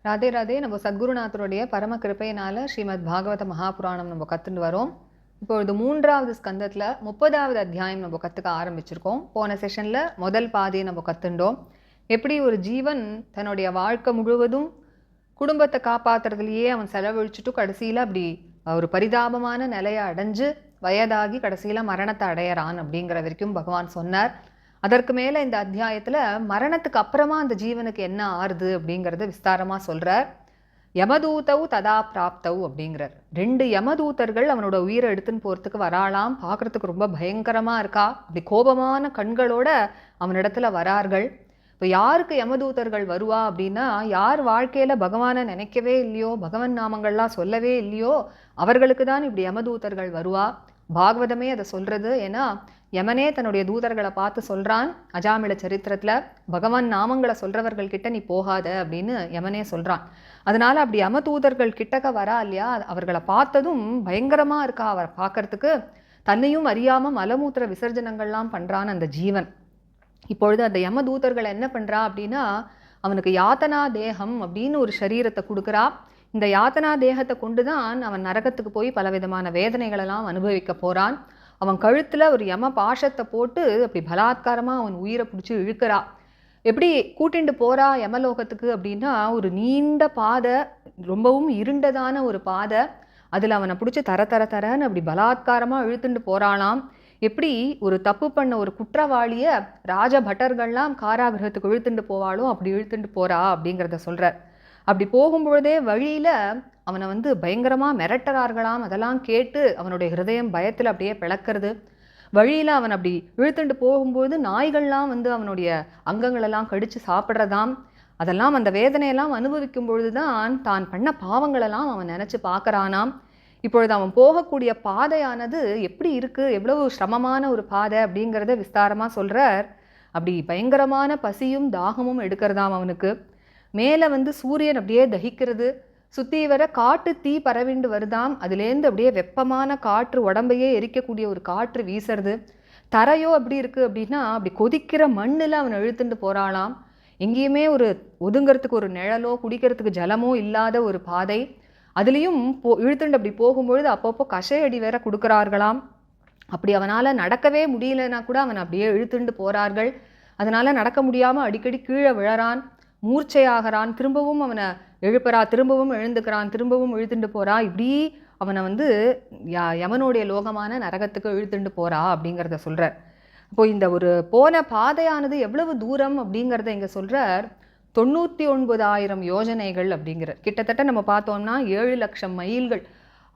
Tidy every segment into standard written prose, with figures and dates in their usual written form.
ராதே ராதே. நம்ம சத்குருநாதருடைய பரம கிருபையினால ஸ்ரீமத் பாகவத மகாபுராணம் நம்ம கத்துட்டு வரோம். இப்பொழுது 3வது ஸ்கந்தத்துல 30வது அத்தியாயம் நம்ம கத்துக்க ஆரம்பிச்சிருக்கோம். போன செஷன்ல முதல் பாதியை நம்ம கத்துண்டோம். எப்படி ஒரு ஜீவன் தன்னுடைய வாழ்க்கை முழுவதும் குடும்பத்தை காப்பாத்துறதுலயே அவன் செலவழிச்சுட்டு கடைசியில அப்படி ஒரு பரிதாபமான நிலையை அடைஞ்சு வயதாகி கடைசியில மரணத்தை அடையறான் அப்படிங்கிற வரைக்கும் பகவான் சொன்னார். அதற்கு மேல இந்த அத்தியாயத்துல மரணத்துக்கு அப்புறமா அந்த ஜீவனுக்கு என்ன ஆறுது அப்படிங்கறத விஸ்தாரமா சொல்றார். யமதூதௌ ததா பிராப்தௌ அப்படிங்கிறார். 2 யமதூதர்கள் அவனோட உயிரை எடுத்துன்னு போறதுக்கு வராலாம். பார்க்கறதுக்கு ரொம்ப பயங்கரமா இருக்கா, அப்படி கோபமான கண்களோட அவனிடத்துல வரார்கள். இப்போ யாருக்கு யமதூதர்கள் வருவா அப்படின்னா, யார் வாழ்க்கையில பகவானை நினைக்கவே இல்லையோ, பகவன் நாமங்கள்லாம் சொல்லவே இல்லையோ, அவர்களுக்கு தான் இப்படி யமதூதர்கள் வருவா. பாகவதமே அதை சொல்றது. ஏன்னா யமனே தன்னுடைய தூதர்களை பார்த்து சொல்றான் அஜாமிள சரித்திரத்துல, பகவான் நாமங்களை சொல்றவர்கள் கிட்ட நீ போகாத அப்படின்னு யமனே சொல்றான். அதனால அப்படி யமதூதர்கள் கிட்டக்க வரா இல்லையா, அவர்களை பார்த்ததும் பயங்கரமா இருக்கா அவரை பார்க்கறதுக்கு. தன்னையும் அறியாம மலமூத்திர விசர்ஜனங்கள்லாம் பண்றான் அந்த ஜீவன். இப்பொழுது அந்த யமதூதர்கள் என்ன பண்றா அப்படின்னா, அவனுக்கு யாத்தனா தேகம் அப்படின்னு ஒரு சரீரத்தை கொடுக்குறா. இந்த யாத்தனா தேகத்தை கொண்டுதான் அவன் நரகத்துக்கு போய் பலவிதமான வேதனைகளெல்லாம் அனுபவிக்க போறான். அவன் கழுத்துல ஒரு யம பாஷத்தை போட்டு அப்படி பலாத்காரமா அவன் உயிரை பிடிச்சி இழுக்கிறா. எப்படி கூட்டிண்டு போறா யமலோகத்துக்கு அப்படின்னா, ஒரு நீண்ட பாதை, ரொம்பவும் இருண்டதான ஒரு பாதை. அதுல அவனை பிடிச்சி தர தர தரன்னு அப்படி பலாத்காரமா இழுத்துட்டு போறானாம். எப்படி ஒரு தப்பு பண்ண ஒரு குற்றவாளிய ராஜபட்டர்கள்லாம் காராகிரகத்துக்கு இழுத்துட்டு போவாளோ அப்படி இழுத்துட்டு போறா அப்படிங்கிறத சொல்றார். அப்படி போகும்பொழுதே வழியில அவனை பயங்கரமா மிரட்டுறார்களாம். அதெல்லாம் கேட்டு அவனுடைய ஹிருதயம் பயத்துல அப்படியே பிளக்கிறது. வழியில அவன் அப்படி இழுத்துட்டு போகும்போது நாய்கள்லாம் அவனுடைய அங்கங்களெல்லாம் கடிச்சு சாப்பிட்றதாம். அதெல்லாம் அந்த வேதனையெல்லாம் அனுபவிக்கும் பொழுதுதான் தான் பண்ண பாவங்களெல்லாம் அவன் நினைச்சு பார்க்கறானாம். இப்பொழுது அவன் போகக்கூடிய பாதையானது எப்படி இருக்கு, எவ்வளவு சிரமமான ஒரு பாதை அப்படிங்கிறத விஸ்தாரமா சொல்றார். அப்படி பயங்கரமான பசியும் தாகமும் எடுக்கிறதாம் அவனுக்கு. மேலே சூரியன் அப்படியே தகிக்கிறது. சுற்றி வர காட்டு தீ பரவிண்டு வருதாம். அதுலேருந்து அப்படியே வெப்பமான காற்று, உடம்பையே எரிக்கக்கூடிய ஒரு காற்று வீசுறது. தரையோ அப்படி இருக்கு அப்படின்னா, அப்படி கொதிக்கிற மண்ணில் அவன் இழுத்துட்டு போறாளாம். எங்கேயுமே ஒரு ஒதுங்கிறதுக்கு ஒரு நிழலோ குடிக்கிறதுக்கு ஜலமோ இல்லாத ஒரு பாதை. அதுலேயும் இழுத்துண்டு அப்படி போகும்பொழுது அப்பப்போ கஷையடி வேற கொடுக்குறார்களாம். அப்படி அவனால் நடக்கவே முடியலன்னா கூட அவன் அப்படியே இழுத்துண்டு போறார்கள். அதனால நடக்க முடியாமல் அடிக்கடி கீழே விழறான், மூர்ச்சையாகிறான். திரும்பவும் அவனை எழுப்புறா, திரும்பவும் எழுந்துக்கிறான், திரும்பவும் இழுத்துண்டு போறா. இப்படி அவனை யமனுடைய லோகமான நரகத்துக்கு இழுத்துண்டு போறா அப்படிங்கிறத சொல்றார். அப்போ இந்த ஒரு போன பாதையானது எவ்வளவு தூரம் அப்படிங்கிறத இங்க சொல்றார். 99,000 யோஜனைகள் அப்படிங்கிறார். கிட்டத்தட்ட நம்ம பார்த்தோம்னா 7 லட்சம் மைல்கள்.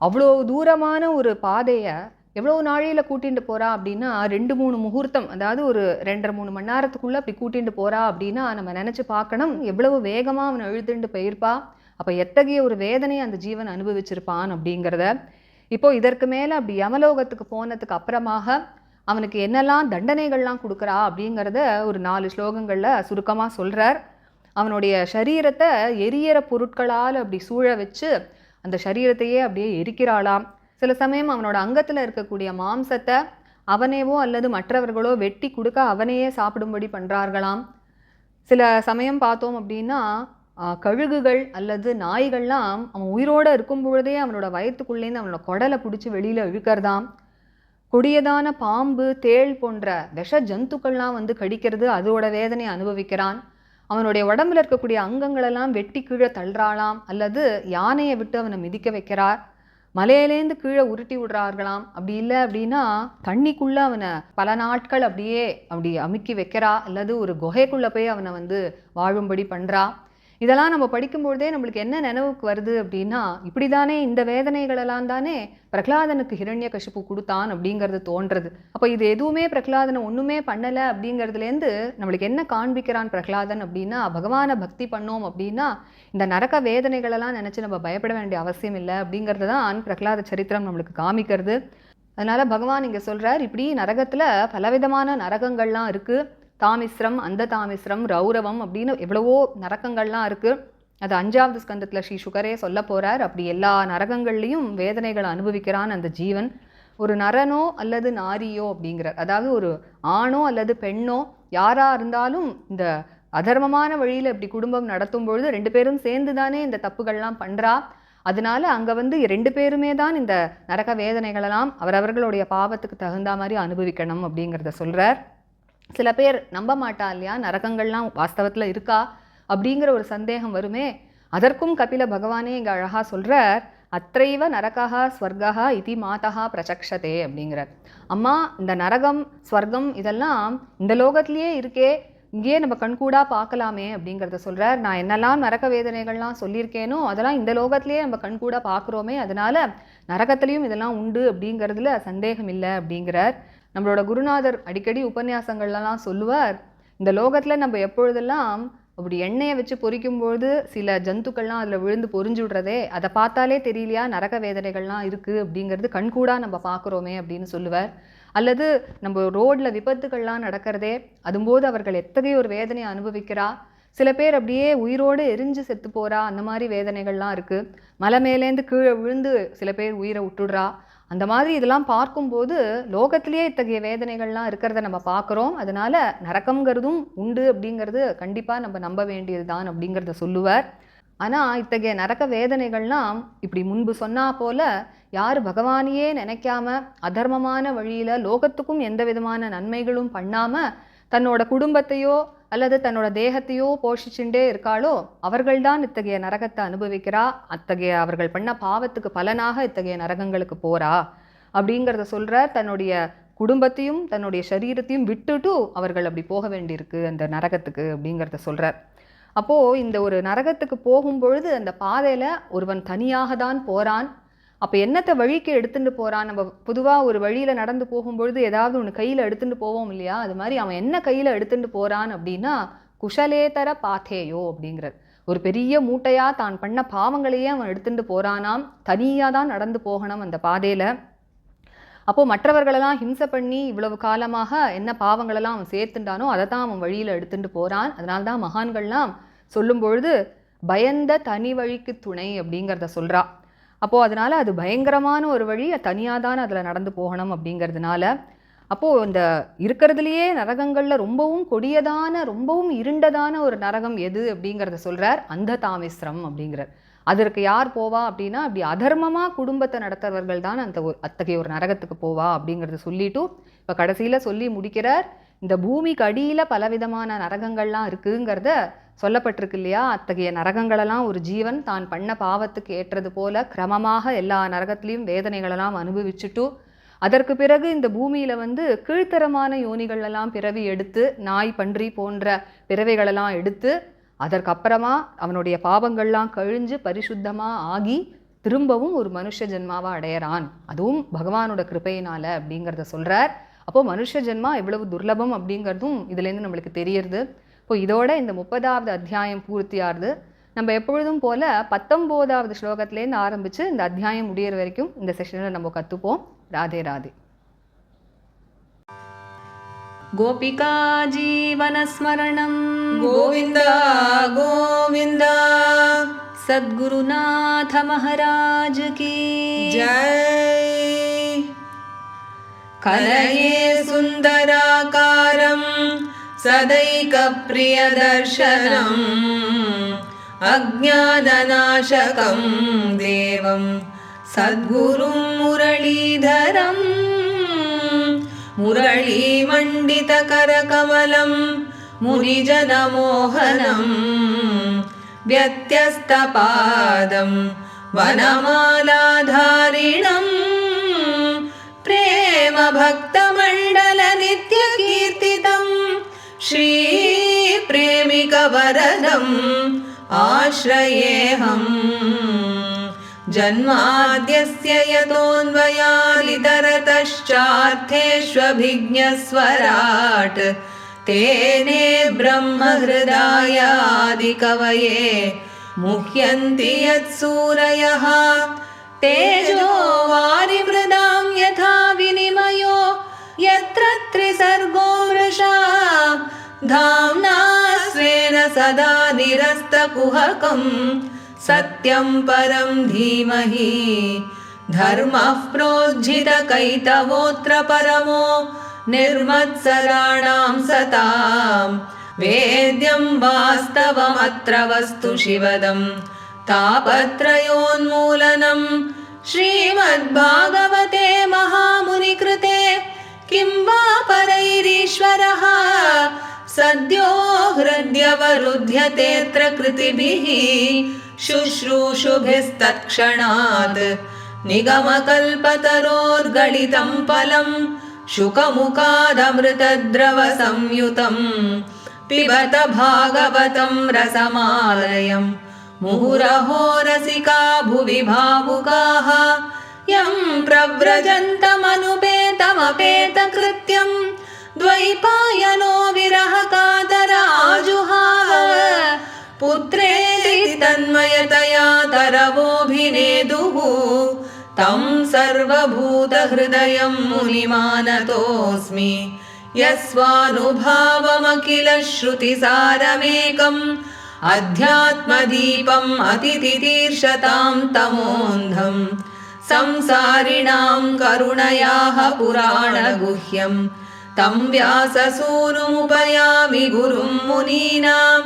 அவ்வளோ தூரமான ஒரு பாதையை எவ்வளோ நாளையில கூட்டிட்டு போறா அப்படின்னா, 2-3 முகூர்த்தம், அதாவது ஒரு 2-3 மணி நேரத்துக்குள்ள அப்படி கூட்டிட்டு போறா அப்படின்னா நம்ம நினைச்சு பார்க்கணும் எவ்வளவு வேகமா அவனை இழுத்துட்டு போயிருப்பா. அப்ப எத்தகைய ஒரு வேதனையை அந்த ஜீவன் அனுபவிச்சிருப்பான் அப்படிங்கிறத. இப்போ இதற்கு மேல அப்படி யமலோகத்துக்கு போனதுக்கு அப்புறமாக அவனுக்கு என்னெல்லாம் தண்டனைகள்லாம் கொடுக்குறா அப்படிங்கிறத ஒரு 4 ஸ்லோகங்கள்ல சுருக்கமா சொல்றார். அவனுடைய சரீரத்தை எரியற பொருட்களால் அப்படி சூழ வச்சு அந்த சரீரத்தையே அப்படியே எரிக்கிறாளாம். சில சமயம் அவனோட அங்கத்தில் இருக்கக்கூடிய மாம்சத்தை அவனேவோ அல்லது மற்றவர்களோ வெட்டி கொடுக்க அவனையே சாப்பிடும்படி பண்ணுறார்களாம். சில சமயம் பார்த்தோம் அப்படின்னா கழுகுகள் அல்லது நாய்கள்லாம் அவன் உயிரோடு இருக்கும் பொழுதே அவனோட வயத்துக்குள்ளேருந்து அவனோட குடலை பிடிச்சி வெளியில் இழுக்கிறதாம். கொடியதான பாம்பு, தேள் போன்ற விஷ ஜந்துக்கள்லாம் கடிக்கிறது, அதோட வேதனை அனுபவிக்கிறான். அவனுடைய உடம்புல இருக்கக்கூடிய அங்கங்களெல்லாம் வெட்டி கீழே தள்ளுறாளாம், அல்லது யானையை விட்டு அவனை மிதிக்க வைக்கிறார். மலையிலேருந்து கீழே உருட்டி விடுறார்களாம். அப்படி இல்லை அப்படின்னா தண்ணிக்குள்ளே அவனை பல நாட்கள் அப்படியே அப்படி அமுக்கி வைக்கிறா, அல்லது ஒரு குகைக்குள்ளே போய் அவனை வாழும்படி பண்ணுறா. இதெல்லாம் நம்ம படிக்கும்பொழுதே நம்மளுக்கு என்ன நினைவுக்கு வருது அப்படின்னா, இப்படி தானே இந்த வேதனைகளெல்லாம் தானே பிரகலாதனுக்கு ஹிரண்யகசிபு கொடுத்தான் அப்படிங்கிறது தோன்றது. அப்போ இது எதுவுமே பிரகலாதனை ஒன்றுமே பண்ணலை அப்படிங்கிறதுலேருந்து நம்மளுக்கு என்ன காண்பிக்கிறான் பிரகலாதன் அப்படின்னா, பகவானை பக்தி பண்ணோம் அப்படின்னா இந்த நரக வேதனைகளெல்லாம் நினச்சி நம்ம பயப்பட வேண்டிய அவசியம் இல்லை அப்படிங்கிறது தான் பிரகலாத சரித்திரம் நம்மளுக்கு காமிக்கிறது. அதனால பகவான் இங்கே சொல்கிறார், இப்படி நரகத்தில் பலவிதமான நரகங்கள்லாம் இருக்குது. தாமிஸ்ரம், அந்த தாமிஸ்ரம், ரௌரவம் அப்படின்னு எவ்வளவோ நரகங்கள்லாம் இருக்குது. அது 5வது ஸ்கந்தத்தில் ஸ்ரீ சுகரே சொல்ல போகிறார். அப்படி எல்லா நரகங்கள்லையும் வேதனைகளை அனுபவிக்கிறான் அந்த ஜீவன். ஒரு நரனோ அல்லது நாரியோ அப்படிங்கிறார். அதாவது ஒரு ஆணோ அல்லது பெண்ணோ யாராக இருந்தாலும் இந்த அதர்மமான வழியில் இப்படி குடும்பம் நடத்தும் பொழுது 2 பேரும் சேர்ந்து தானே இந்த தப்புகள்லாம் பண்ணுறா. அதனால அங்கே வந்து 2 பேருமே தான் இந்த நரக வேதனைகளெல்லாம் அவரவர்களுடைய பாவத்துக்கு தகுந்த மாதிரி அனுபவிக்கணும் அப்படிங்கிறத சொல்கிறார். சில பேர் நம்ப மாட்டா இல்லையா, நரகங்கள்லாம் வாஸ்தவத்தில் இருக்கா அப்படிங்கிற ஒரு சந்தேகம் வருமே. அதற்கும் கபில பகவானே இங்கே அழகாக சொல்கிறார், அத்தைவ நரகா ஸ்வர்கா இதி மாதா பிரச்சக்ஷதே அப்படிங்கிறார். அம்மா, இந்த நரகம் ஸ்வர்க்கம் இதெல்லாம் இந்த லோகத்திலேயே இருக்கே, இங்கேயே நம்ம கண்கூடா பார்க்கலாமே அப்படிங்கிறத சொல்கிறார். நான் என்னெல்லாம் நரக வேதனைகள்லாம் சொல்லியிருக்கேனோ அதெல்லாம் இந்த லோகத்திலேயே நம்ம கண்கூடா பார்க்குறோமே, அதனால நரகத்திலையும் இதெல்லாம் உண்டு அப்படிங்கிறதுல சந்தேகம் இல்லை அப்படிங்கிறார். நம்மளோட குருநாதர் அடிக்கடி உபன்யாசங்கள்லாம் சொல்லுவார், இந்த லோகத்தில் நம்ம எப்பொழுதெல்லாம் அப்படி எண்ணெயை வச்சு பொரிக்கும்பொழுது சில ஜந்துக்கள்லாம் அதில் விழுந்து பொரிஞ்சு விடுறதே, அதை பார்த்தாலே தெரியலையா நரக வேதனைகள்லாம் இருக்குது அப்படிங்கிறது கண்கூடா நம்ம பார்க்குறோமே அப்படின்னு சொல்லுவார். அல்லது நம்ம ரோட்டில் விபத்துக்கள்லாம் நடக்கிறதே, அதும்போது அவர்கள் எத்தகைய ஒரு வேதனையை அனுபவிக்கிறா. சில பேர் அப்படியே உயிரோடு எரிஞ்சு செத்து போகிறா, அந்த மாதிரி வேதனைகள்லாம் இருக்குது. மலை மேலேருந்து கீழே விழுந்து சில பேர் உயிரை விட்டுடுறா. அந்த மாதிரி இதெல்லாம் பார்க்கும்போது லோகத்திலேயே இத்தகைய வேதனைகள்லாம் இருக்கிறத நம்ம பார்க்குறோம். அதனால நரக்கம்ங்கிறதும் உண்டு அப்படிங்கிறது கண்டிப்பாக நம்ம நம்ப வேண்டியது தான் அப்படிங்கிறத சொல்லுவார். ஆனால் இத்தகைய நரக்க வேதனைகள்லாம் இப்படி முன்பு சொன்னா போல யார் பகவானையே நினைக்காம அதர்மமான வழியில் லோகத்துக்கும் எந்த விதமான நன்மைகளும் பண்ணாமல் தன்னோட குடும்பத்தையோ அல்லது தன்னோட தேகத்தையோ போஷிச்சுட்டே இருக்காளோ அவர்கள்தான் இத்தகைய நரகத்தை அனுபவிக்கிறா. அத்தகைய அவர்கள் பண்ண பாவத்துக்கு பலனாக இத்தகைய நரகங்களுக்கு போறா அப்படிங்கிறத சொல்கிறார். தன்னுடைய குடும்பத்தையும் தன்னுடைய சரீரத்தையும் விட்டுட்டு அவர்கள் அப்படி போக வேண்டியிருக்கு அந்த நரகத்துக்கு அப்படிங்கிறத சொல்கிறார். அப்போது இந்த ஒரு நரகத்துக்கு போகும்பொழுது அந்த பாதையில் ஒருவன் தனியாக தான் போகிறான். அப்போ என்னத்தை வழிக்கு எடுத்துகிட்டு போகிறான்? நம்ம பொதுவாக ஒரு வழியில் நடந்து போகும்பொழுது ஏதாவது ஒன்று கையில் எடுத்துகிட்டு போவோம் இல்லையா, அது மாதிரி அவன் என்ன கையில் எடுத்துகிட்டு போகிறான் அப்படின்னா குஷலேதர பாத்தேயோ அப்படிங்கிறது. ஒரு பெரிய மூட்டையாக தான் பண்ண பாவங்களையே அவன் எடுத்துகிட்டு போகிறானாம். தனியாக தான் நடந்து போகணும் அந்த பாதையில். அப்போது மற்றவர்களெல்லாம் ஹிம்சை பண்ணி இவ்வளவு காலமாக என்ன பாவங்களெல்லாம் அவன் சேர்த்துட்டானோ அதை தான் அவன் வழியில் எடுத்துகிட்டு போகிறான். அதனால்தான் மகான்கள்லாம் சொல்லும் பொழுது பயந்த தனி வழிக்கு துணை அப்படிங்கிறத சொல்கிறா. அப்போது அதனால் அது பயங்கரமான ஒரு வழி, தனியாக தான் அதில் நடந்து போகணும் அப்படிங்கிறதுனால. அப்போது இந்த இருக்கிறதுலையே நரகங்களில் ரொம்பவும் கொடியதான ரொம்பவும் இருண்டதான ஒரு நரகம் எது அப்படிங்கிறத சொல்கிறார், அந்த தாமிஸ்ரம் அப்படிங்கிறார். அதற்கு யார் போவா அப்படின்னா அப்படி அதர்மமாக குடும்பத்தை நடத்துறவர்கள் தான் அத்தகைய ஒரு நரகத்துக்கு போவா அப்படிங்கிறத சொல்லிட்டு இப்போ கடைசியில் சொல்லி முடிக்கிறார். இந்த பூமிக்கு அடியில் பலவிதமான நரகங்கள்லாம் இருக்குங்கிறத சொல்லப்பட்டிருக்கு இல்லையா. அத்தகைய நரகங்களெல்லாம் ஒரு ஜீவன் தான் பண்ண பாவத்துக்கு ஏற்றது போல கிரமமாக எல்லா நரகத்திலையும் வேதனைகளெல்லாம் அனுபவிச்சுட்டு அதற்கு பிறகு இந்த பூமியில் கீழ்த்தரமான யோனிகளெல்லாம் பிறவி எடுத்து நாய் பன்றி போன்ற பிறவைகளெல்லாம் எடுத்து அதற்கப்புறமா அவனுடைய பாவங்கள்லாம் கழிஞ்சு பரிசுத்தமாக ஆகி திரும்பவும் ஒரு மனுஷ ஜென்மாவை அடையிறான், அதுவும் பகவானோட கிருபையினால அப்படிங்கிறத சொல்கிறார். அப்போது மனுஷ ஜென்மா எவ்வளவு துர்லபம் அப்படிங்கிறதும் இதுலேருந்து நம்மளுக்கு தெரியறது. இப்போ இதோட இந்த 30வது அத்தியாயம் பூர்த்தியாகுது. நம்ம எப்பொழுதும் போல் 19வது ஸ்லோகத்திலேருந்து ஆரம்பித்து இந்த அத்தியாயம் முடிகிற வரைக்கும் இந்த செஷனில் நம்ம கற்றுப்போம். ராதே ராதே. கோபிகா ஜீவனஸ்மரணம் கோவிந்த கோவிந்த. சத்குருநாத மகாராஜ் கி ஜெய். கலயே சுந்தராகாரம் சதைக பிரியதர்சனம் அஜ்ஞானநாசகம் தேவம் சத்குரும் முரளீதரம் முரளீமண்டிதகரகமலம் முனிஜனமோகனம் व्यत्यस्तपादं वनमालाधारिणं प्रेमभक्तमण्डलनित्यकीर्तितं श्रीप्रेमिकवरदम् आश्रयेऽहम्। जन्माद्यस्य यतोऽन्वयादितरतश्चार्थेष्वभिज्ञस्वराट् तेने ब्रह्महृदायादिकवये मुह्यन्ति यत्सूरयः। तेजो वारिमृदां यथा विनिमयो यत्र त्रिसर्गो मृषा धाम्ना स्वेन सदा निरस्तकुहकं सत्यं परं धीमहि। धर्मः प्रोज्झितकैतवोऽत्र परमो निर्मत्सराणां सतां वेद्यं वास्तवमत्र वस्तु शिवदं तापत्रयोन्मूलनं श्रीमद्भागवते महामुनिकृते किं वा परैरीश्वरः सद्यो हृद्यवरुध्यतेऽत्र कृतिभिः शुश्रूषुभिस्तत्क्षणात् निगमकल्पतरोर्गलितं फलं शुकमुखादमृतद्रवसंयुतं पिबत भागवतं रसमालयं मुहुरहो रसिका भुवि भावुकाः यं प्रव्रजन्तमनुपेतमपेतकृत्यं द्वैपायनो विरहकातराजुहाव पुत्रेति तन्मयतया तरवोऽभिनेदुः तं सर्वभूतहृदयं मुनिमानतोऽस्मि यस्वानुभावमखिल श्रुतिसारमेकम् अध्यात्मदीपम् अतितितीर्षतां तमोऽन्धं संसारिणां करुणयाः पुराणगुह्यं तं व्याससूनुमुपयामि गुरुं मुनीनां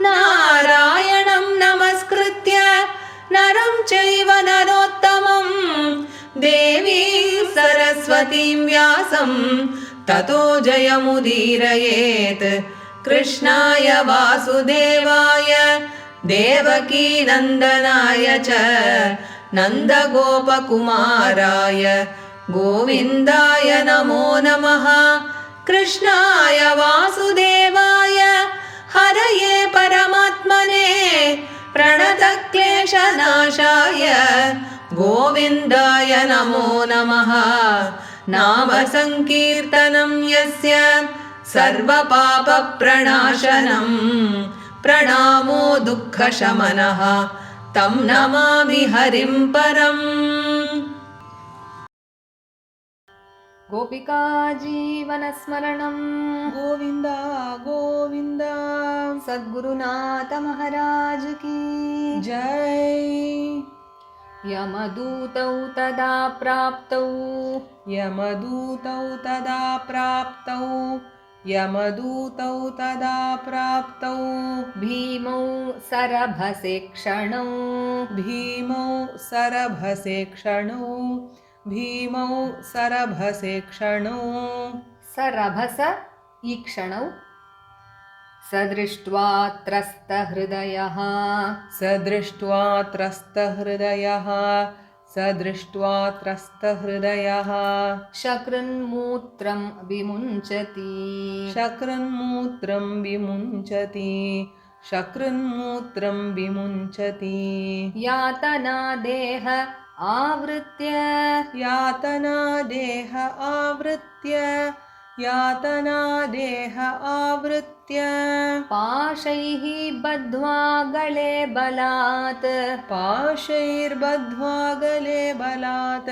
नारायणं नमस्कृत्य नरं चैव नरोत्तमं देवीं सरस्वतीं व्यासं ततो जयमुदीरयेत् कृष्णाय वासुदेवाय देवकीनन्दनाय च नन्दगोपकुमाराय गोविन्दाय नमो नमः कृष्णाय वासुदेवाय हरये परमात्मने प्रणतक्लेशनाशाय गोविन्दाय नमो नमः नाम संकीर्तनं यस्य सर्वपापप्रणाशनं प्रणामो दुःखशमनः तं नमामि हरिं परम्। गोपिका जीवनस्मरणं गोविन्द गोविन्द सद्गुरुनाथ महाराज की जय। यमदूतौ तदा प्राप्तौ यमदूतौ तदा प्राप्तौ यमदूतौ तदा प्राप्तौ भीमौ सरभसे क्षणौ भीमौ सरभसे क्षणौ भीमौ सरभसे क्षणौ सरभस ई क्षणौ सदृष्ट्वा त्रस्तहृदयः सदृष्ट्वा त्रस्तहृदयः सदृष्ट्वा त्रस्तहृदयः शकृन्मूत्रं विमुञ्चति शकृन्मूत्रं विमुञ्चति शकृन्मूत्रं विमुञ्चति यातना देह आवृत्य यातना देह आवृत्य यातना देह आवृत्य पाशैः बद्ध्वा गले बलात् पाशैर्बद्ध्वा गले बलात्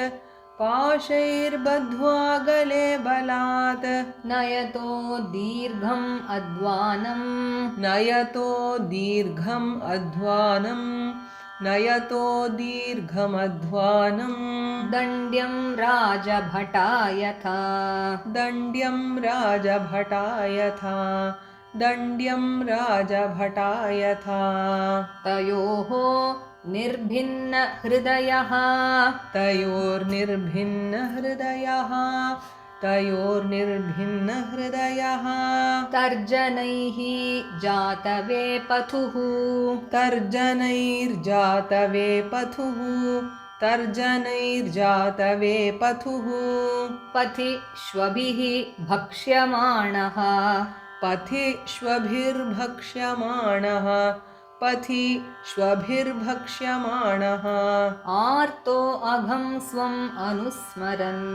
पाशैर्बद्ध्वा गले बलात् नयतो दीर्घम् अध्वानं नयतो दीर्घम् अध्वानं नयतो दीर्घमध्वानं दण्ड्यं राजभटायथा दण्ड्यं राजभटायथा दण्ड्यं राजभटायथा तयोः निर्भिन्नहृदयः तयोर्निर्भिन्नहृदयः तयोर्निर्भिन्नहृदयः तर्जनैः जातवेपथुः तर्जनैर्जातवेपथुः तर्जनैर्जातवेपथुः पथि श्वभिः भक्ष्यमाणः पथि श्वभिर्भक्ष्यमाणः पथि श्वभिर्भक्ष्यमाणः आर्तो अघं स्वम् अनुस्मरन्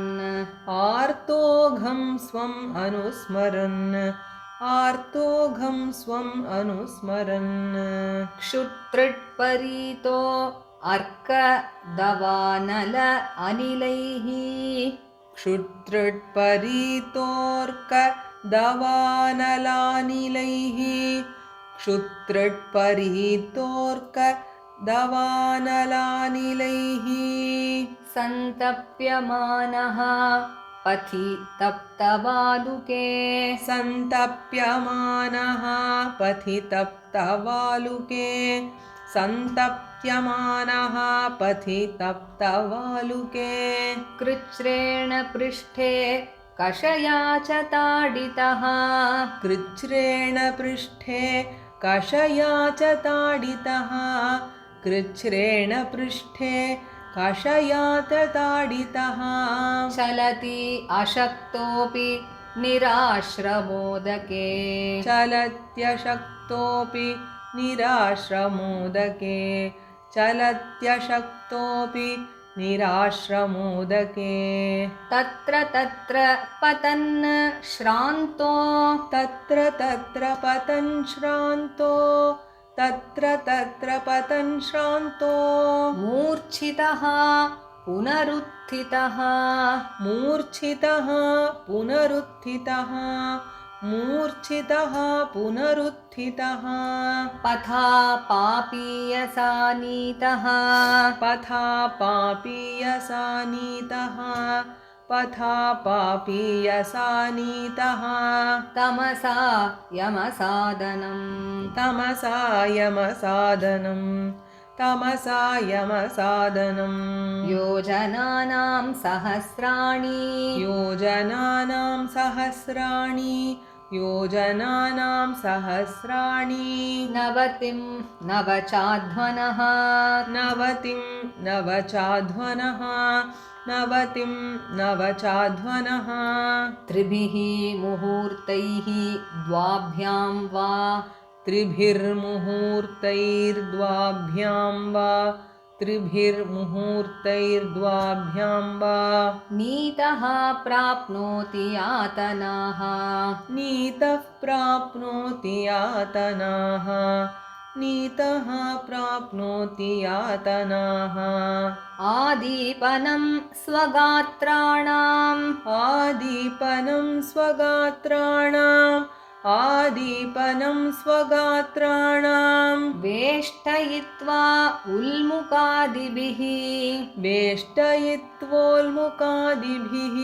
आर्तोघं स्वम् अनुस्मरन् आर्तोघं स्वम् अनुस्मरन् क्षुत्रिट्परीतो अर्कदवानल अनिलैः क्षुत्रिट्परीतोर्कदवानलानिलैः क्षुत्रिट्परीतोर्कदवानलानिलैः सन्तप्यमानः पथि तप्तवालुके सन्तप्यमानः पथि तप्तवालुके सन्तप्यमानः पथि तप्तवालुके कृच्छ्रेण पृष्ठे कषया च ताडितः कृच्छ्रेण पृष्ठे कषया च ताडितः कृच्छ्रेण पृष्ठे कषया च ताडितः चलति अशक्तोऽपि निराश्रमोदके चलत्यशक्तोऽपि निराश्रमोदके चलत्यशक्तोऽपि निराश्रमोदके तत्र तत्र पतन् श्रान्तो तत्र तत्र पतन् श्रान्तो तत्र तत्र पतन् श्रान्तो मूर्छितः पुनरुत्थितः मूर्छितः पुनरुत्थितः मूर्छितः पुनरुत्थितः पथा पापीयसानीतः पथा पापीयसानीतः पथा पापीयसानीतः तमसा यमसादनम् तमसा यमसादनम् तमसा यमसादनम् योजनानां सहस्राणि योजनानां सहस्राणि योजनानां सहस्राणि नवतिं नवचाध्वनः नवतिं नवचाध्वनः नवतिं नवचाध्वनः त्रिभिः मुहूर्तैः द्वाभ्यां वा त्रिभिर्मुहूर्तैर्द्वाभ्यां वा त्रिभिर्मुहूर्तैर्द्वाभ्यां वा नीतः प्राप्नोति यातनाः नीतः प्राप्नोति यातनाः नीतः प्राप्नोति यातनाः आदीपनं स्वगात्राणाम् आदीपनं स्वगात्राणाम् आदीपनं स्वगात्राणां वेष्टयित्वा उल्मुकादिभिः वेष्टयित्वोल्मुकादिभिः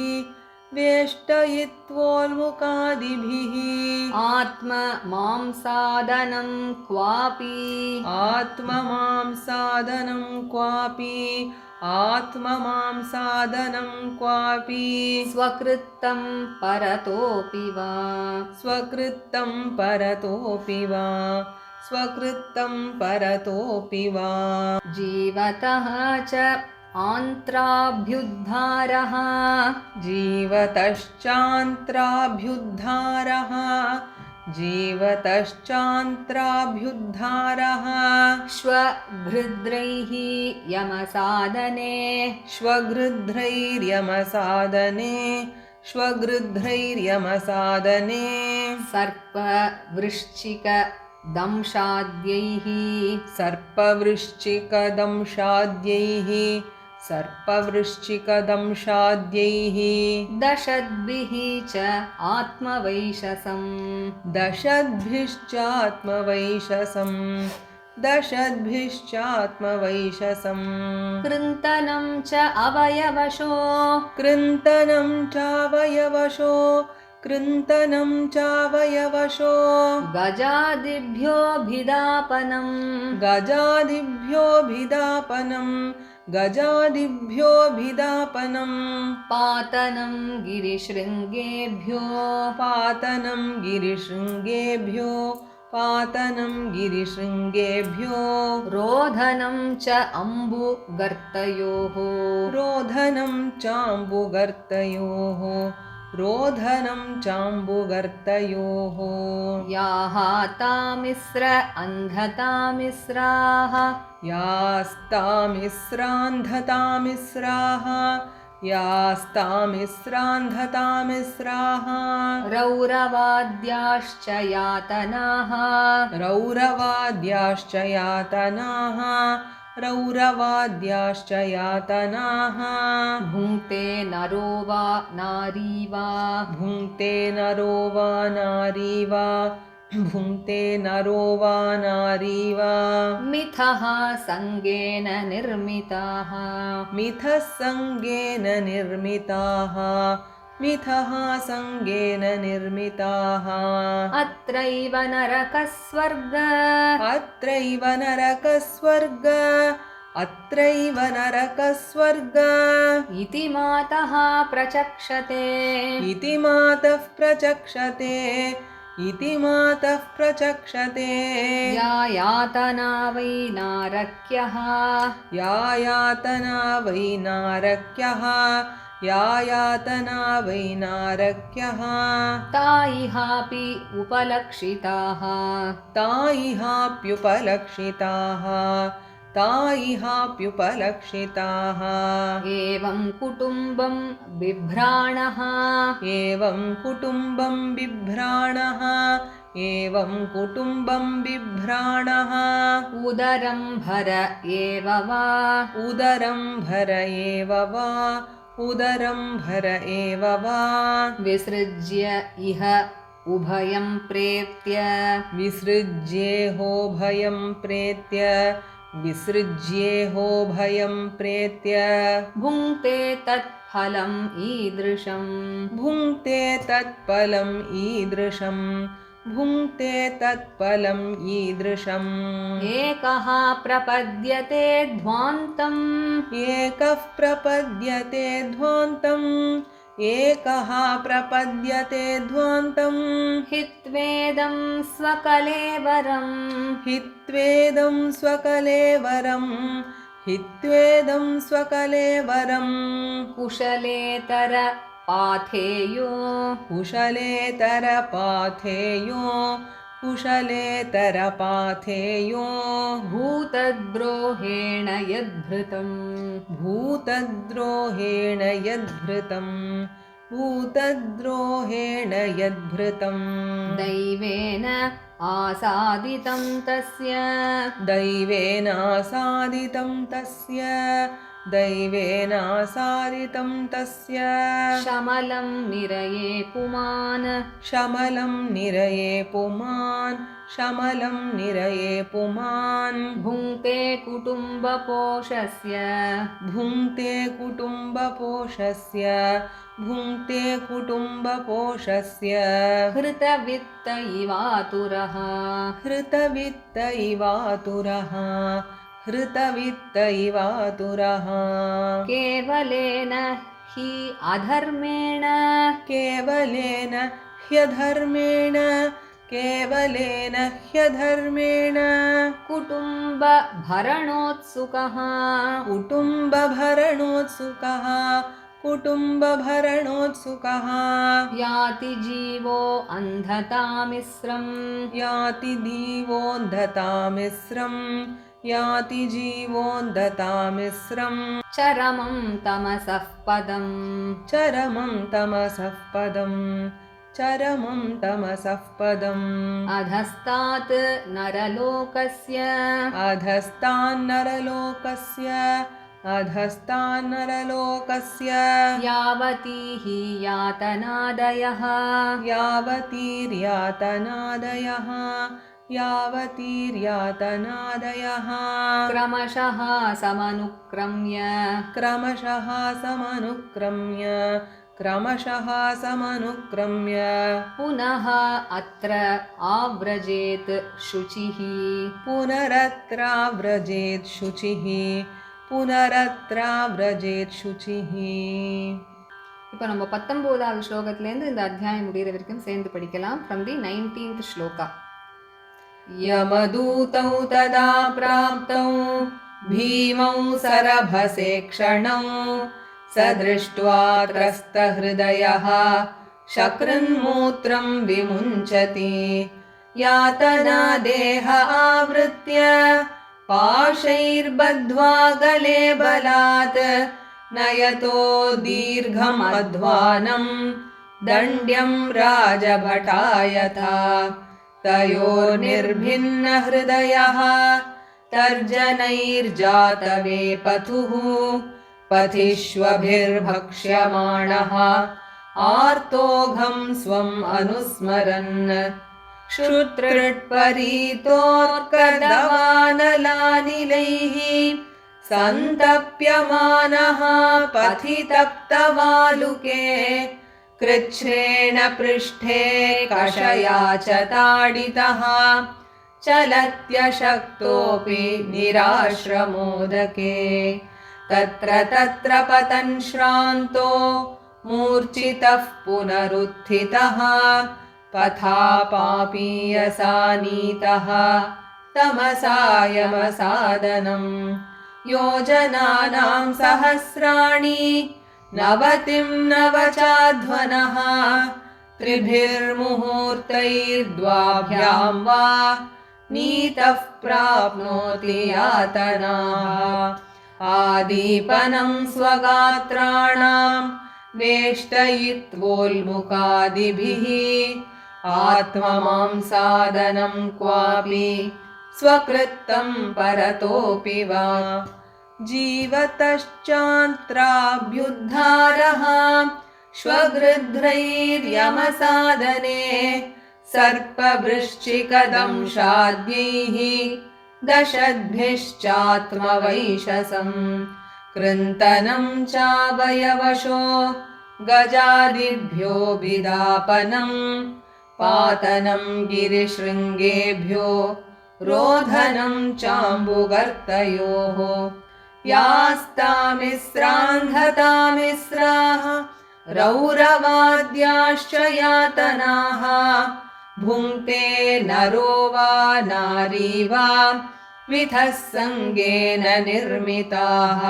वेष्टयित्वोल्मुकादिभिः आत्ममांसादनं क्वापि आत्ममांसादनं क्वापि आत्ममांसादनं क्वापि स्वकृत्तं परतोऽपि वा स्वकृत्तं परतोऽपि वा स्वकृत्तं परतोऽपि वा जीवतः च आन्त्राभ्युद्धारः जीवतश्चान्त्राभ्युद्धारः जीवतश्चान्त्राभ्युद्धारः श्वभृद्रैः यमसादने श्वगृध्रैर्यमसादने श्वगृध्रैर्यमसादने सर्पवृश्चिकदंशाद्यैः सर्पवृश्चिकदंशाद्यैः सर्पवृश्चिकदंशाद्यैः दशद्भिः च आत्मवैशसम् दशद्भिश्चात्मवैशसम् दशद्भिश्चात्मवैशसम् कृन्तनं च अवयवशो कृन्तनं चावयवशो कृन्तनं चावयवशो गजादिभ्योऽभिदापनम् गजादिभ्योऽभिदापनम् गजादिभ्योऽभिदापनम् पातनं गिरिशृङ्गेभ्यो पातनं गिरिशृङ्गेभ्यो पातनं गिरिशृङ्गेभ्यो रोधनं च अम्बुगर्तयोः रोधनं चाम्बुगर्तयोः रोधनं चाम्बुगर्तयोः याहातामिस्र अन्धतामिस्राः यास्तामिस्रान्धतामिस्राः यास्तामिस्रान्धतामिस्राः रौरवाद्याश्च यातनाः रौरवाद्याश्च यातनाः रौरवाद्याश्च यातनाः भुङ्क्ते नरो वा नारी वा भुङ्क्ते नरो वा नारी वा भुङ्क्ते नरो वा नारी वा मिथः सङ्गेन निर्मिताः मिथः सङ्गेन निर्मिताः मिथः सङ्गेन निर्मिताः अत्रैव नरकस्वर्ग अत्रैव नरकस्वर्ग अत्रैव नरकस्वर्ग इति मातः प्रचक्षते इति मातः प्रचक्षते इति मातः प्रचक्षते या यातना वै नारक्यः या यातना वै नारक्यः या यातना वै नारक्यः ता इहापि उपलक्षिताः ता इहाप्युपलक्षिताः ता इहाप्युपलक्षिताः एवं कुटुम्बं बिभ्राणः एवं कुटुम्बं बिभ्राणः एवं कुटुम्बं बिभ्राणः उदरं भर एव वा उदरं भर एव वा उदरं भर एव वा विसृज्य इह उभयं प्रेत्य विसृज्येहो भयं प्रेत्य विसृज्येहो भयं प्रेत्य भुङ्क्ते तत्फलम् ईदृशम् भुङ्क्ते तत्फलम् ईदृशम् भुङ्क्ते तत्फलम् ईदृशम् एकः प्रपद्यते ध्वान्तम् एकः प्रपद्यते ध्वान्तम् एकः प्रपद्यते ध्वान्तम् हित्वेदं स्वकलेवरम् हित्वेदं स्वकलेवरम् हित्वेदं स्वकलेवरम् कुशलेतर पाथेयो कुशलेतरपाथेयो कुशलेतरपाथेयो भूतद्रोहेण यद्भृतम् भूतद्रोहेण यद्भृतम् भूतद्रोहेण यद्भृतम् दैवेन आसादितं तस्य दैवेनासादितं तस्य दैवेनासादितं तस्य शमलं निरये पुमान् शमलं निरये पुमान् शमलं निरये पुमान् भुङ्क्ते कुटुम्बपोषस्य भुङ्क्ते कुटुम्बपोषस्य भुङ्क्ते कुटुम्बपोषस्य हृतवित्त इवातुरः हृतवित्त इवातुरः हृतवित्त इवातुरः केवलेन हि अधर्मेण केवलेन ह्यधर्मेण केवलेन ह्यधर्मेण कुटुम्बभरणोत्सुकः कुटुम्बभरणोत्सुकः कुटुम्बभरणोत्सुकः याति जीवो अन्धतामिस्रम् याति जीवोऽन्धतामिस्रम् याति जीवोऽन्धतामिस्रम् चरमं तमसः पदम् चरमं तमसः पदम् चरमं तमसः पदम् अधस्तात् नरलोकस्य अधस्तान्नरलोकस्य अधस्तान्नरलोकस्य यावती हि यातनादयः यावतीर्यातनादयः यावतीर्यातनादयः क्रमशः समनुक्रम्य क्रमशः समनुक्रम्य क्रमशः समनुक्रम्य पुनः अत्र आव्रजेत् शुचिः पुनरत्राव्रजेत् शुचिः पुनरत्राव्रजेत् शुचिः இப்போ நம்ம 19வது ஸ்லோகத்திலேருந்து இந்த அத்தியாயம் முடிகிற வரைக்கும் சேர்ந்து படிக்கலாம் ஃப்ரம் தி 19th ஸ்லோகா यमदूतौ तदा प्राप्तौ भीमौ सरभसे क्षणौ स दृष्ट्वा त्रस्तहृदयः शकृन्मूत्रं विमुञ्चति यातना देह आवृत्य पाशैर्बद्ध्वा गले बलात् नयतो दीर्घमध्वानं दण्ड्यं राजभटायथा तयोर्निर्भिन्नहृदयः तर्जनैर्जातवेपथुः पथिष्वभिर्भक्ष्यमाणः आर्तोघं स्वम् अनुस्मरन् क्षुत्रिट्परीतोर्कदवानलानिलैः सन्तप्यमानः पथि तप्तवालुके कृच्छ्रेण पृष्ठे कषया च ताडितः चलत्यशक्तोऽपि निराश्रमोदके तत्र तत्र पतन् श्रान्तो मूर्छितः पुनरुत्थितः पथापापीयसानीतः तमसा यमसादनम् योजनानां सहस्राणि नवतिं नवचाध्वनः त्रिभिर्मुहूर्तैर्द्वाभ्यां वा नीतः प्राप्नोति यातनाः आदीपनं स्वगात्राणां वेष्टयित्वोल्मुखादिभिः आत्ममांसादनं क्वापि स्वकृत्तं परतोऽपि वा जीवतश्चान्त्राभ्युद्धारः श्वगृध्रैर्यमसादने सर्पवृश्चिकदंशाद्यैः दशद्भिश्चात्मवैशसं कृन्तनं चावयवशो गजादिभ्यो विदापनं पातनं गिरिशृङ्गेभ्यो रोधनं चाम्बुगर्तयोः यास्तामिस्रान्धतामिस्राः रौरवाद्याश्च यातनाः भुङ्क्ते नरो वा नारी वा विधः सङ्गेन निर्मिताः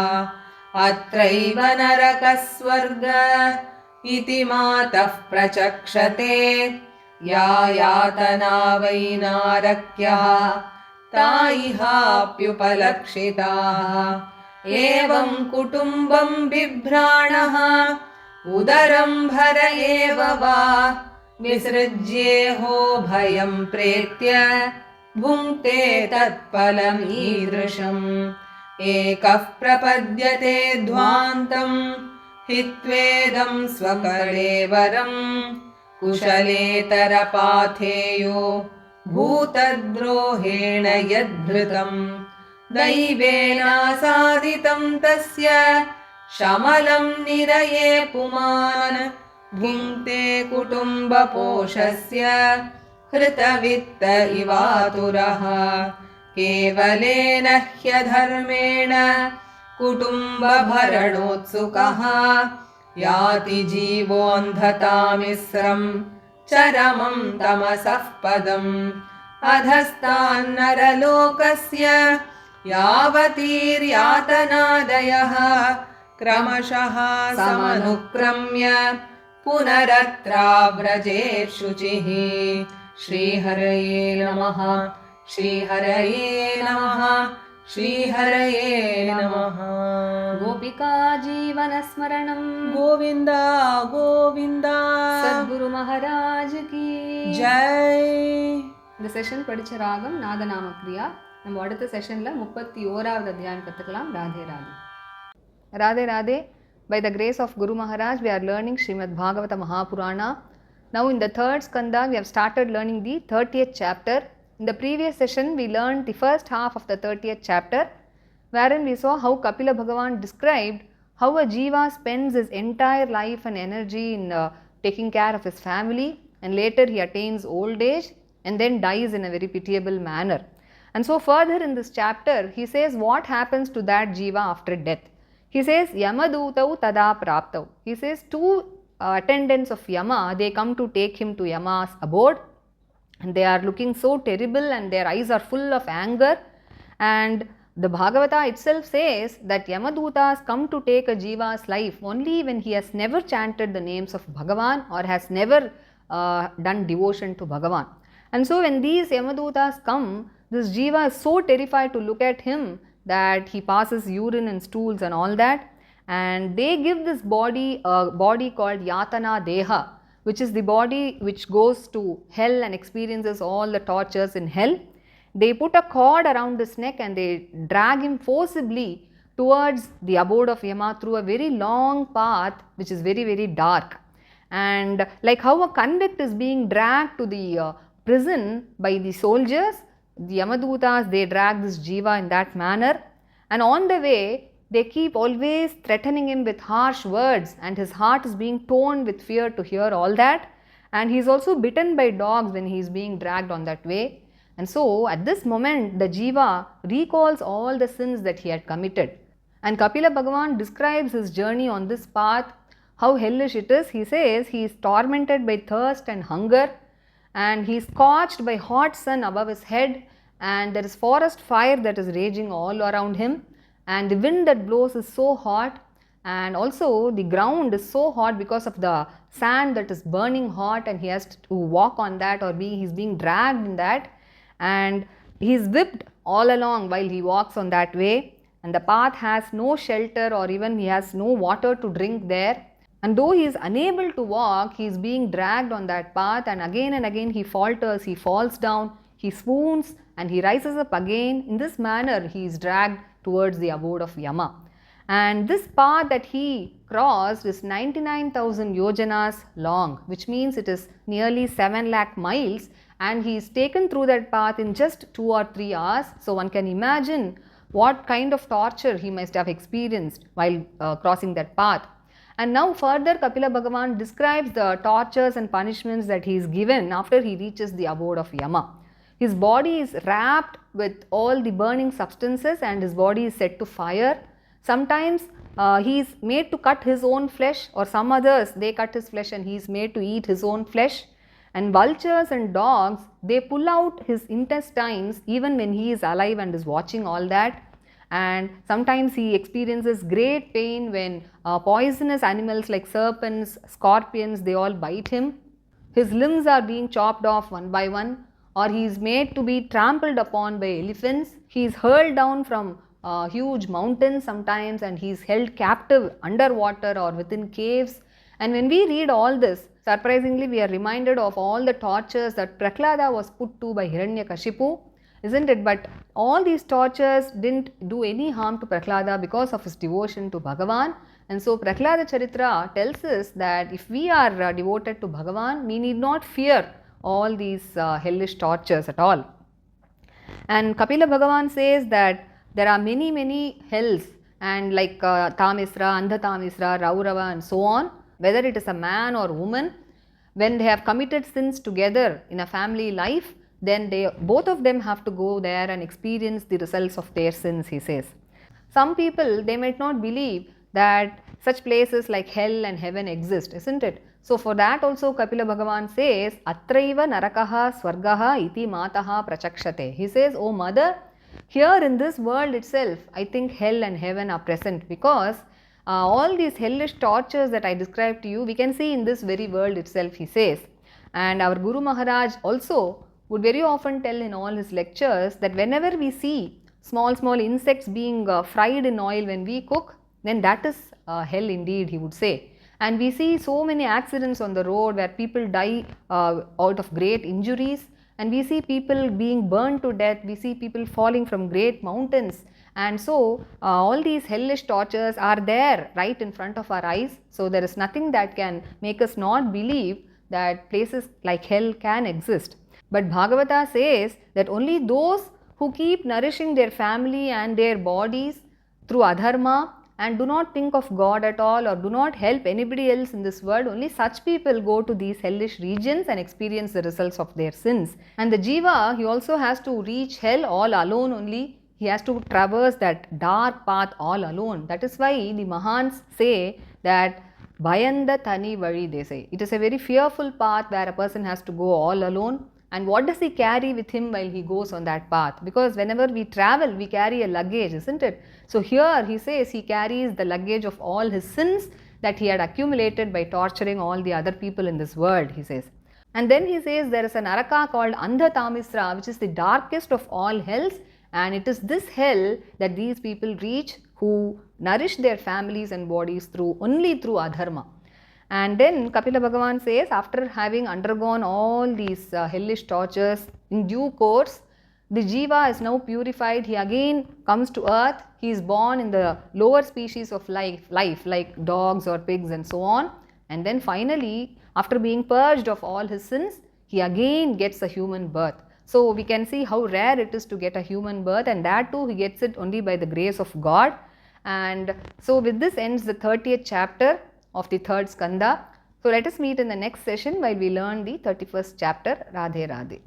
अत्रैव नरकस्वर्ग इति मातः प्रचक्षते या यातना वै नारक्यः ता इहाप्युपलक्षिताः एवं कुटुम्बं बिभ्राणः उदरं भर एव वा विसृज्येहो भयं प्रेत्य भुङ्क्ते तत्फलमीदृशम् एकः प्रपद्यते ध्वान्तं हित्वेदं स्वकलेवरम् कुशलेतरपाथेयो भूतद्रोहेण यद्धृतं दैवेनासादितं तस्य शमलं निरये पुमान् भुङ्क्ते कुटुम्बपोषस्य हृतवित्त इवातुरः केवलेन ह्यधर्मेण कुटुम्बभरणोत्सुकः याति जीवोऽन्धतामिस्रं चरमं तमसः पदम् अधस्तान्नरलोकस्य यावतीर्यातनादयः क्रमशः समनुक्रम्य पुनरत्राव्रजेत् शुचिः श्रीहरये नमः श्रीहरये नमः श्रीहरये नमः गोपिका जीवनस्मरणं गोविन्द गोविन्द सद्गुरु महाराज की जय இந்த செஷன் படிச்ச ராகம் நாதநாம கிரியா. நம்ம அடுத்த செஷனில் 31வது அத்தியாயம் கற்றுக்கலாம். Radhe Radhe Radhe Radhe. By the grace of Guru Maharaj, we are learning Srimad Bhagavata Mahapurana. Now in the third skanda, we have started learning the 30th chapter. In the previous session, we learned the first half of the 30th chapter, wherein we saw how Kapila Bhagavan described how a jiva spends his entire life and energy in taking care of his family, and later he attains old age and then dies in a very pitiable manner. And so further in this chapter, he says what happens to that jiva after death. He says, Yamadutau tada praptau. He says two attendants of Yama, they come to take him to Yama's abode, and they are looking so terrible and their eyes are full of anger. And the Bhagavata itself says that Yamadutas come to take a jiva's life only when he has never chanted the names of Bhagavan or has never done devotion to Bhagavan. And so when these Yamadutas come, this jiva is so terrified to look at him that he passes urine and stools and all that, and they give this body a body called Yatana Deha, which is the body which goes to hell and experiences all the tortures in hell. They put a cord around his neck and they drag him forcibly towards the abode of Yama through a very long path which is very, very dark. And like how a convict is being dragged to the prison by the soldiers, the Yamadutas, they drag this jiva in that manner. And on the way, They keep always threatening him with harsh words, and his heart is being torn with fear to hear all that. And he is also bitten by dogs when he is being dragged on that way. And so at this moment, the Jiva recalls all the sins that he had committed. And Kapila Bhagavan describes his journey on this path, how hellish it is. He says he is tormented by thirst and hunger, and he is scorched by hot sun above his head, and there is forest fire that is raging all around him, and the wind that blows is so hot, and also the ground is so hot because of the sand that is burning hot, and he has to walk on that, or he is being dragged in that, and he is whipped all along while he walks on that way, and the path has no shelter, or even he has no water to drink there. And though he is unable to walk, he is being dragged on that path, and again he falters, he falls down, he swoons, and he rises up again. In this manner he is dragged towards the abode of Yama. And this path that he crossed is 99,000 yojanas long, which means it is nearly 7 lakh miles, and he is taken through that path in just 2 or 3 hours. So one can imagine what kind of torture he must have experienced while crossing that path. And now further Kapila Bhagavan describes the tortures and punishments that he is given after he reaches the abode of Yama. His body is wrapped with all the burning substances, and his body is set to fire. Sometimes he is made to cut his own flesh, or some others they cut his flesh and he is made to eat his own flesh. And vultures and dogs, they pull out his intestines even when he is alive and is watching all that. And sometimes he experiences great pain when poisonous animals like serpents, scorpions, they all bite him. His limbs are being chopped off one by one, or he is made to be trampled upon by elephants. He is hurled down from huge mountains sometimes, and he is held captive underwater or within caves. And when we read all this, surprisingly we are reminded of all the tortures that Prahlada was put to by Hiranyakashipu, isn't it? But all these tortures didn't do any harm to Prahlada because of his devotion to Bhagavan. And so Prahlada Charitra tells us that if we are devoted to Bhagavan, we need not fear all these hellish tortures at all. And Kapila Bhagavan says that there are many hells, and like Tamisra, Andha Tamisra, Raurava and so on, whether it is a man or woman, when they have committed sins together in a family life, then both of them have to go there and experience the results of their sins, he says. Some people, they might not believe that such places like hell and heaven exist, isn't it? So for that also Kapila Bhagavan says, Atraiva narakaha swargaha iti mataha prachakshate. He says, oh mother, here in this world itself, I think hell and heaven are present, because all these hellish tortures that I described to you, we can see in this very world itself, he says. And our Guru Maharaj also would very often tell in all his lectures that whenever we see small insects being fried in oil when we cook, then that is hell indeed, he would say. And we see so many accidents on the road where people die out of great injuries, and we see people being burned to death, we see people falling from great mountains. And so all these hellish tortures are there right in front of our eyes. So there is nothing that can make us not believe that places like hell can exist. But Bhagavata says that only those who keep nourishing their family and their bodies through adharma and do not think of God at all, or do not help anybody else in this world, only such people go to these hellish regions and experience the results of their sins. And the Jiva, he also has to reach hell all alone only. He has to traverse that dark path all alone. That is why the Mahans say that Bhayanda Tani Vali, they say. It is a very fearful path where a person has to go all alone. And what does he carry with him while he goes on that path? Because whenever we travel, we carry a luggage, isn't it? So here he says he carries the luggage of all his sins that he had accumulated by torturing all the other people in this world, he says. And then he says there is a Naraka called Andha Tamisra, which is the darkest of all hells, and it is this hell that these people reach who nourish their families and bodies only through adharma. And then Kapila Bhagavan says, after having undergone all these hellish tortures, in due course, the Jiva is now purified. He again comes to earth. He is born in the lower species of life like dogs or pigs and so on. And then finally, after being purged of all his sins, he again gets a human birth. So we can see how rare it is to get a human birth, and that too he gets it only by the grace of God. And so with this ends the 30th chapter of the third skanda. So let us meet in the next session while we learn the 31st chapter. Radhe Radhe.